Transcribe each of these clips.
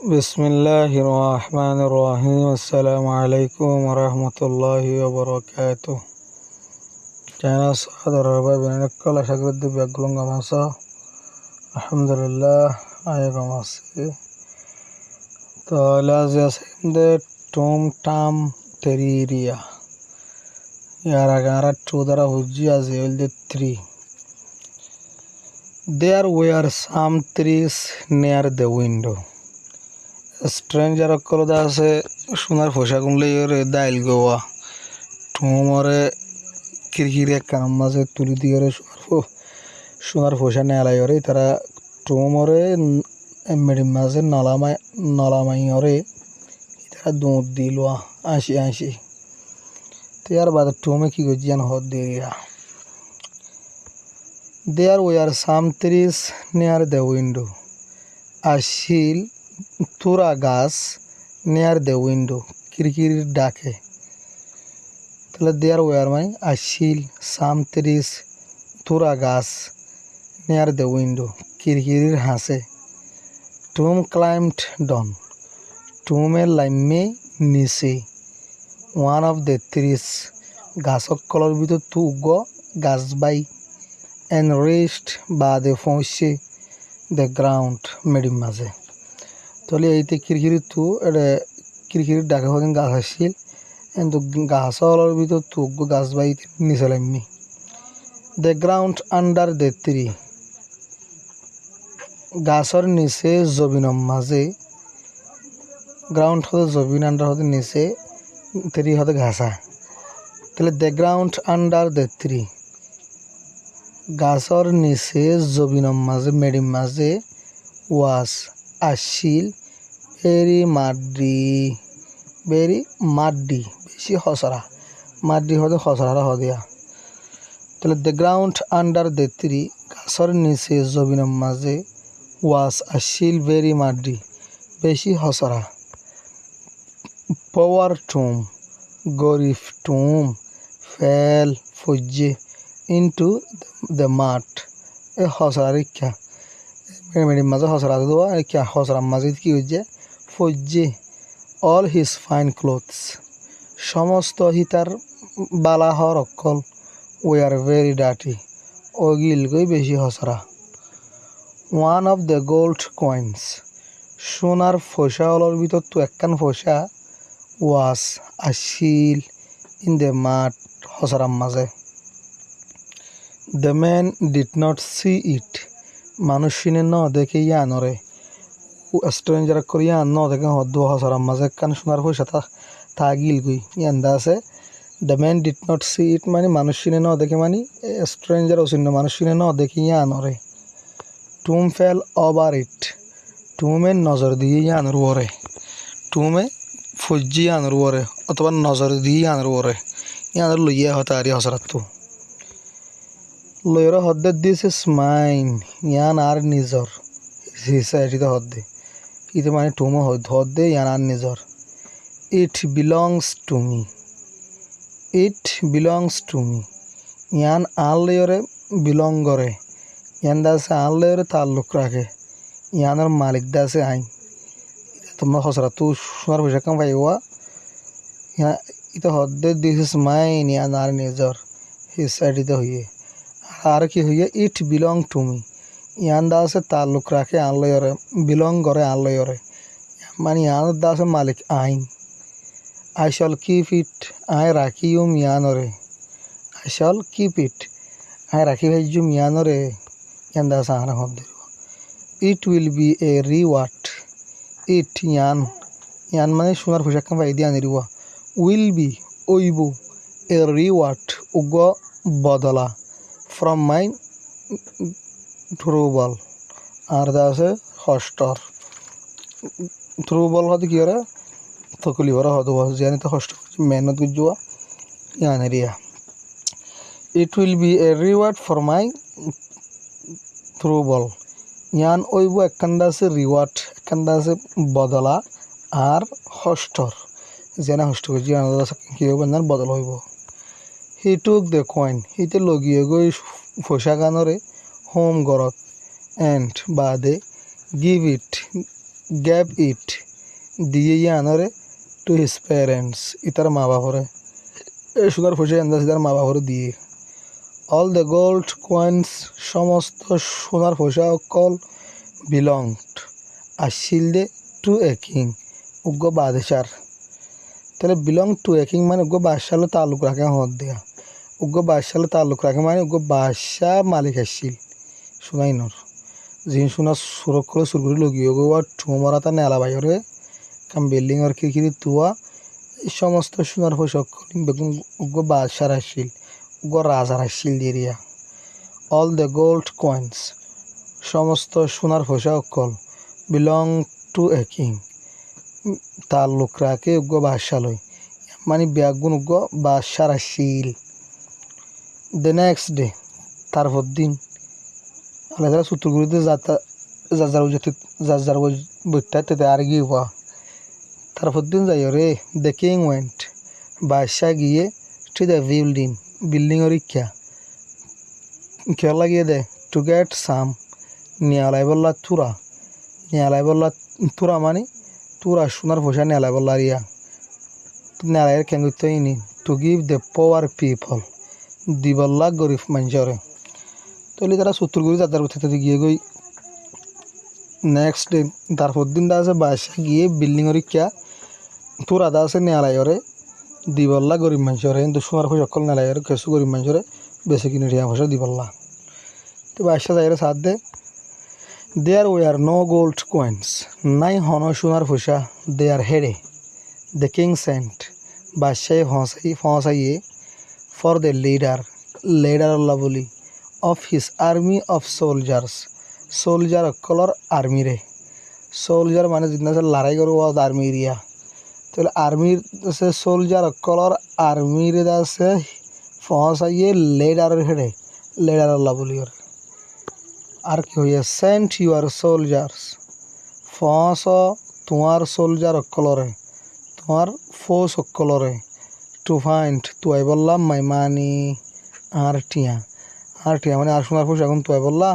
Bismillahirrahmanirrahim. Assalamualaikum warahmatullahi wabarakatuh. China sadar raba binakala shagrid biaglunga masa. Alhamdulillah ayega masi. To lazia sinde tom tam teriria. Yara gara chudara hujji azil the tree. There were some trees near the window. Stranger akkoloda ase sunar foshagun leyore dail gowa tumore kirkiri ekkanam maze tuli digore sunar fosha nela yore tara tumore emmedi maze nalamai yore tara dud dilwa anshi tiyar bad tume ki gojian hod diria. There were some trees near the window. A shield Tura gas near the window. Kirkiri dake. There were my ashil some trees Tura gas near the window. Kirkiri hase. Tom climbed down. Tume laime nise. One of the trees gasok color bito tu go gas by and reached by the fonche the ground medimaze. Tole aite kirkiri tu ede kirkiri dake hodin gas ashil and the gas all bito tu go gas by nisalemmi. The ground under the tree. Gasor nise zobinam maze. Ground hode zobin under hode nise tree hode gasa. Tole the ground under the tree. Gasor nise zobinam maze medim maze was ashil very muddy beshi hosara muddy hode hosara hodia. Tole the ground under the tree gasor niche zobinam maze was ashil very muddy beshi hosara. Power tomb gorif tomb fell fujje into the mud a hosara rikya মেডি মাঝে হসরা দেওয়া কি হসরা মাঝে কি হচ্ছে ফজ্জে all his fine clothes সমস্ত হিতার বালা হর অকল were very dirty ওগিল গই বেশি হসরা. One of the gold coins সোনার ফসা অলর ভিতর তো একখান ফসা was ashil in the mud হসরার মাঝে. The man did not see it. মানুষিনে ন দেখে ইয়ানরে স্ট্রেঞ্জার করি ইয়ান ন দেখে হদ্দু হসরাম মাঝে কান সোনার পয়সা তা গিল গুই ইয়ান্দা আছে. The man did not see it মানে মানুষিনে ন দেখে মানে স্ট্রেঞ্জার অচিহ্ন মানুষিনে ন দেখে ইয়ানরে. টুম ফেল ওভার ইট টুমে নজর দিয়ে ইয়ানর ওরে টুমে ফজ্জি ইয়ানর ওরে অথবা নজর দিয়ে ইয়ানর ওরে ইয়ানর লইয়া হতে আরি হসরাত লয়রা হদ্দে দিস ইস মাইন ইয়ান আর নিজর হিসাইটিতে হদ্দে ইতে মানে টুমো হদ্দে ইয়ান আর নিজর. ইট বিলংস টু মি ইয়ান আন লয়রে বিলং করে ইয়ান দাসে আন লয়রে তাল্লুক রাখে ইয়ানের মালিক দাসে আইন. তোমরা হসরা তু সোনার পয়সা কাম পাইবা ইতে হদ্দে দিস ইস মাইন ইয়ান আর নিজর হিসাইটিতে হইয়ে আর কি হইয়া ইট বিলং টু মি ইয়ান দাসে তাল্লুক রাখে আনলয়রে বিলং করে আনলয়রে মানে ইয়ান দাসে মালিক আইন. আই শল কিপ ইট আই রাখিও মিয়ানরে আই শল কিপ ইট আই রাখি ভাইজু মিয়ানরে ইয়ান দাসে আনা হদ দিব. It will be a reward it ইয়ান মানে সোনার পোশাক পাই দিয়া নিরিবা উইল বি ওইব এ রিওয়ার্ড উগ বদলা from my trouble আর দাসে হস্টর trouble হতে কি করে তকলি ভরা হতো জানি তো হস্ট মেহনত গুজুয়া ইয়ান এরিয়া. It will be a reward for my trouble ইয়ান ওইব একখান দাসে রিওয়ার্ড একখান দাসে বদলা আর হস্টর জানা হস্ট গুজি আনা দাসে কি হবে না বদল হইব. He took the coin. Hite logiye goi পোশাকানরে হোম গরত and বাদে give it gave it দিয়ে আনরে টু হিজ প্যারেন্টস ইতার মা বাপরে এই সোনার পয়সা আন্দাজ তার মা বাপরে দিয়ে অল দ্য গোল্ড কয়েন্স সমস্ত সোনার পয়সা অকল বিলংড আসছিল দে টু এ কিং উগ্র বাদশার তাহলে বিলং টু এ কিং মানে উগ্র বাদশাহ তাল্লুক রাখে হদ দেয়া উগ্র বাদশাহ তাল্লুক রাখে মানে উগ্র বাদশাহ মালিক আসছিল সোনাইনর যিনি সোনা সুরক করে সুরগুড়ি লগিয়ে গো আর ঠুমরা তা নেলা বাইরে কাম বিল্ডিংয়ের খিড়কিরি তুয়া এই সমস্ত সোনার পয়সা বেগুন উগ্র বাদশার আসছিল উগ্র রাজার আসছিল দিরিয়া অল দ্য গোল্ড কয়েন্স সমস্ত সোনার পয়সা অকল বিলং টু এ কিং তাল্লুক রাখে উগ্র বাদশাহ লয় মানে ব্যাগুন উগ্র বাদশার আসছিল দ্য নেক্সট ডে তারপর দিন আলাদা সুতুরগুড়িতে যার বইটাতে আর গিয়ে হওয়া তারপর দিন যাই রে দ্য কিং ওয়েন্ট বাদশাহ গিয়ে টু দ্য বিল্ডিংয়ের ইচ্ছা খেয়াল লাগিয়ে দে টু গেট সাম নিয়ালাই বললা তুরা মানে তুরা সোনার পয়সা নেলাই বললা রিয়া নেলাইয়ের কেন করতে নি to give the poor people দিবল্লা গরিব মানুষরে তলি তারা সুতুরগুড়ি যাত্রার পথে গিয়ে গই নেক্সট ডে তারপর দিন দা আছে বাদশাহ গিয়ে বিল্ডিংয়ের ইচ্ছা তুরা দা আছে নেলাইরে দিবল্লা গরিব মানুষরে কিন্তু সোনার পয়সা অকল নেলাইরে কিছু গরিব মানুষরে বেশি কিনে রিয়া পয়সা দিবল্লা তো বাদশাহ যাইরে সাথ দে there were no gold coins নাই হন সোনার পয়সা দেয়ার হেডে দ্য কিং সেন্ট বাদশাহে ফসাইয়ে ফর দ্য লিডার আল্লাহ বলি of his army of soldier অকলর আর্মিরে সোলজার মানে যিদিনা লড়াই করব আর্মি এরিয়া তাহলে আর্মির আছে সোলজার অকলর আর্মিরে আছে ফসাইয়ে লিডারের হেডে লিডার আল্লাহ বলি ওর আর কি হইয়া সেন্ট ইউর সোলজার্স ফস তোমার সোলজার অকলরে তোমার ফোর্স অকলরে টু ফাইন্ড তুই বললাম মাই মানি আর টিয়া মানে আর সোনার ফোর্স এখন তুই বললা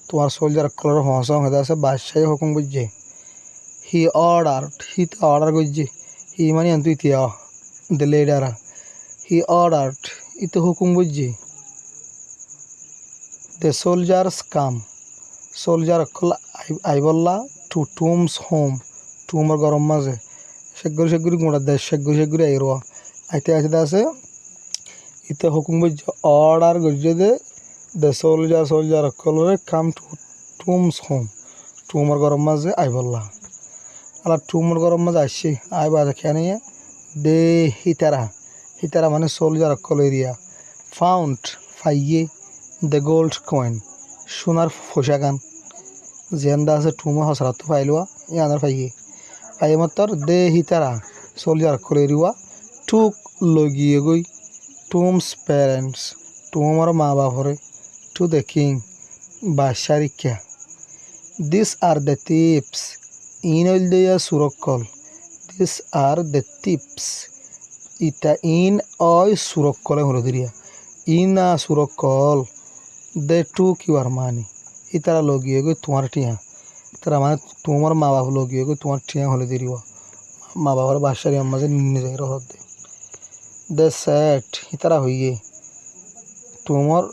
তোমার সোলজার অকলরে ফস হয়ে আছে বাদশাহী হুকুম বুঝছে হি অর্ডার করছে হি মানে তুই তিয়া দ্য লিডার হি অর্ডার ইতো হুকুম বুঝছে দ্য সোলজার্স কাম সোলজার অকল আইবল্লা টু টুমস হোম টুমর গরম মাঝে সেগুরি গোড়া দেশ সেগুরি আইরোয়া আইতে আছে ইতে হুকুম বুঝছে অর্ডার করছে দ্য সোলজার অকলরে কাম টু টুমস হোম টুমর গরম মাঝে আইবল্লা আলা টুমর গরম মাঝে আসছে আইবা খেয়ে দে হিতারা মানে সোলজার অকল এরিয়া ফাউন্ড ফাইয়ে দ্য গোল্ড কয়েন সোনার পয়সা গান জেন্দা আছে টুমা হসরা তো ফাইলুয়া ইয়ানার ফাইয়ে মাত্র দে হিতারা সোলজার অকল এরিয়া টুক লগিয়ে গই টুমস প্যারেন্টস টুমার মা বাপরে টু দ্য কিং বাদশার ইচ্ছা দিস আর দ্য টিপস ইন হইল দিয়া সুরক্ষল দিস আর দ্য টিপস ইটা ইন অয় সুরক্ষলে হলো দিরিয়া ইনা সুরক্ষল দে টু কিউর মানি ইতারা লগিয়ে গই তোমার টিয়া তারা মানে তোমার মা বাপ লগিয়ে গই তোমার টিয়া হলে দিরিব মা বাবার বাদশার মাঝে নিজে রহদ দে দে সেট ইতারা হইয়ে তোমার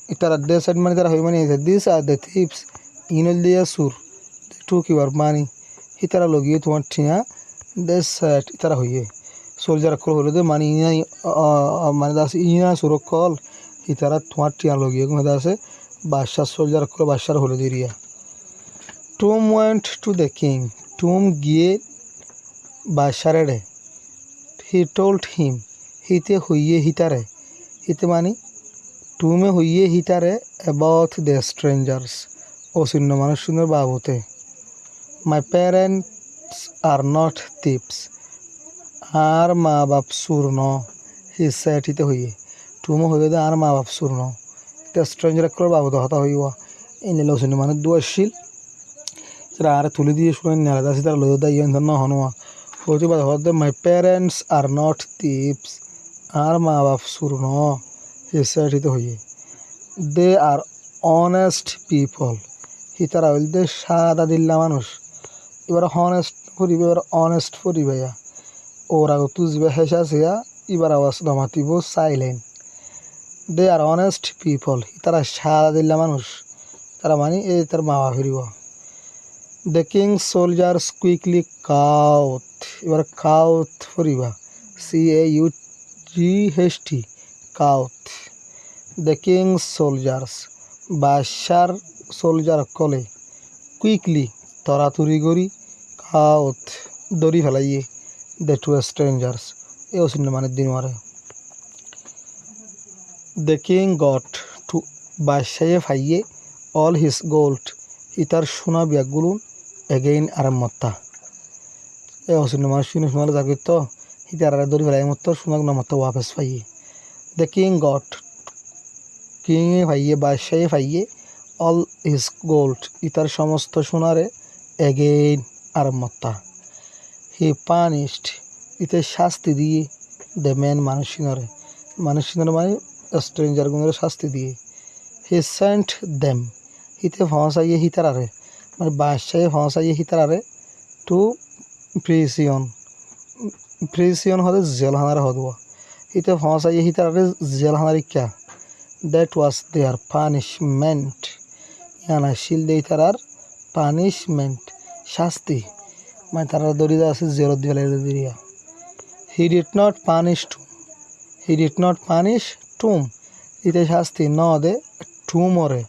ইতারা দে সেট মানে তারা হই মানে দিস আর দ্য টিপস ইন হইল দিয়া সুর টু কিউর মানি ইতারা লগিয়ে তোমার টিয়া দে সেট ইতারা হইয়ে সোলজার অকল হলে দে মানে মানে দাস ইনা সুরক্ষল ইতারা তোমার টিয়া লগিয়ে গেছে আছে বাদশার সোলজার অকল বাদশার হলে দিরিয়া টুম ওয়েন্ট টু দ্য কিং টুম গিয়ে বাদশারে ডে হি টোল্ড হিম হিতে হইয়ে হিতারে হিতে মানে টুমে হইয়ে হিতারে অ্যাবাউট দ্য স্ট্রেঞ্জার্স অচিহ্ন মানুষ সুন্দর বাবুতে my parents are not thieves আর মা বাপ সুর ন হি সেট হিতে হইয়ে টুমো হইয়ে দে আর মা বাপ সুর ন দ্য স্ট্রেঞ্জার করে বাবু হতা হইয়া এই নিলে অচিহ্ন মানুষ দু আসছিল তারা আর তুলে দিয়ে শুনে নেলা আছে তারা লোদা ইয়ে ধর না হনুয়া হইতে বাদ হতে my parents are not thieves আর মা বাপ সুর ন হি সেট হিতে হইয়ে দে আর অনেস্ট পিপল হিতারা হইলতে সাদা দিল্লা মানুষ এবার হনেস্ট ফুরিবে এবার অনেস্ট ফুরিবেয়া ওরা তুজবে হেসা সেয়া এবার আওয়াজ দমাতিব silent they are honest people তারা সাদা দিল্লা মানুষ তারা মানে এই তার মাওয়া ফিরিব the king soldiers quickly caught এবার কাউথ ফুরিবা CAUTH caught the king soldiers বাদশার সোলজার কলে কুইকলি তরাতুরি করি কাউথ দড়ি ফেলাইয়ে দ্য টু স্ট্রেঞ্জার্স এও চিহ্ন মানে দিন মারে দ্য কিং গট টু বাদশাহে ফাইয়ে অল হিস গোল্ড ইতার সোনা ব্যাগগুলো এগেইন আর মত্তা এ অচিহ্ন মানে শুনে শোনালে যাকে তো হিতার দড়ি ফেলাই মত সোনাগ নামত ওয়াপেস পাইয়ে দ্য কিং গট কিংয়ে ফাইয়ে বাদশাহে ফাইয়ে অল হিস গোল্ড ইতার সমস্ত সোনারে এগেইন আর মত্তা হি পানিশড ইতে শাস্তি দিয়ে দ্য ম্যান মানুষিনরে মানে স্ট্রেঞ্জার গুণের শাস্তি দিয়ে হি সেন্ট দেম হিতে ফসাইয়ে হিতারারে মানে বাদশাহে ফসাইয়ে হিতারারে টু প্রিসিয়ন হতে জেলখানার হদুয়া হিতে ফসাইয়ে হিতারারে জেলখানার ইকা দ্যাট ওয়াজ দেয়ার পানিশমেন্ট ইয়ানা শিল দে হিতারার পানিশমেন্ট শাস্তি মানে তারা দরিদা আছে জেলত দিয়ে দিয়া হি ডিড নট পানিশ টুম ইতে শাস্তি ন দে টুমরে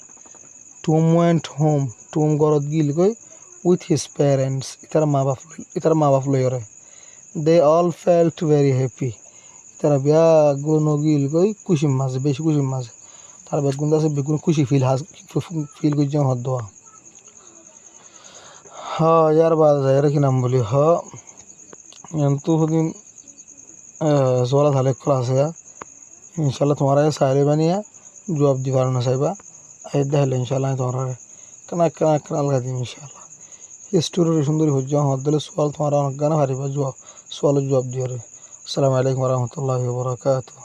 টুম ওয়েন্ট হোম টুম গরত গিল গই উইথ হিজ প্যারেন্টস ইতার মা বাপ লইরে they all felt very happy ইতারা ব্যাগুলো নগিল গই খুশির মাঝে বেশি খুশির মাঝে তার বেগুন আছে বেগুন খুশি ফিল করছে হদ দেওয়া यार बात है कि नाम बोली तू दिन सोलह साल क्लास है इंशाल्लाह तुम्हारा ये सारे बनिया जवाब दी पारना साहिबा आयदा है इंशाल्लाह तुम्हारा कना कना कना लगा दी इंशाल्लाह ये स्टोरी सुंदरी हो जाओ हद दिले सवाल तुम्हारा गाना हारी बा जवाब सवाल जवाब दियो रे अस्सलाम वालेकुम व रहमतुल्लाहि व बरकातुहू।